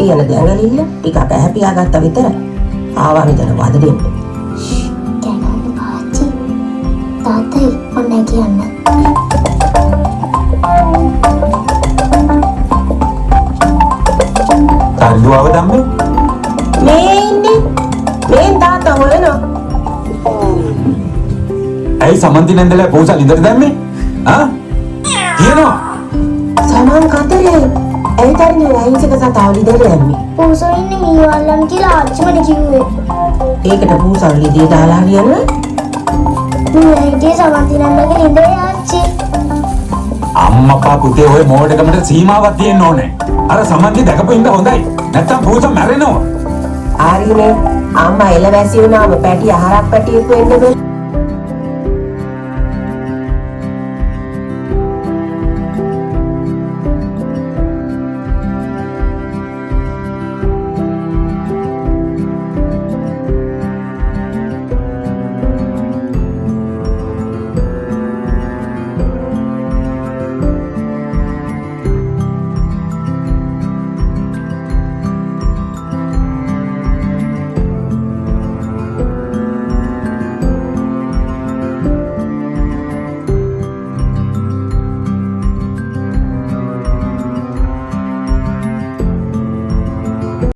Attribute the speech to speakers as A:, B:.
A: කියන දැඟලිල්ල ටිකක් ඇහැ පියාගත්ත විතරයි. ආවා විතර වද දෙන්න.
B: දැනන්න පාච්චි. තාත්තයි ඔන්න කියන්න.
C: තල්ලුවව දම්මේ
A: මේ ඉන්නේ. මේ තාත්තා හොයනවා.
C: ඇයි සමන්ති නැන්දලා පොසල් ඉඳලා දැම්මේ? කියනවා.
A: සමන් කතරේ. ඇයිතරනේ අහිංසක සතාව ලිදෙල යන්නේ.
B: පූසෝ ඉන්නේ මීවල්ලන් කියලා ආච්චිමනේ කිව්වේ.
A: ඒකට පූසල් ලිදේ දාලා හරියන්නේ.
B: මේ හිටියේ සමන්තිනන්නගේ ඉඳේ ආච්චි.
C: අම්මපා පුතේ ඔය මෝඩකමට සීමාවක් තියෙන්න ඕනේ. අර සමන්ති දැකපු ඉඳ හොඳයි. නැත්තම් පූසා මැරෙනවා.
A: ආරිනේ අම්මා එළවැසි වුණාම පැටි ආහාරක් පැටියෙක් වෙන්න බෑ.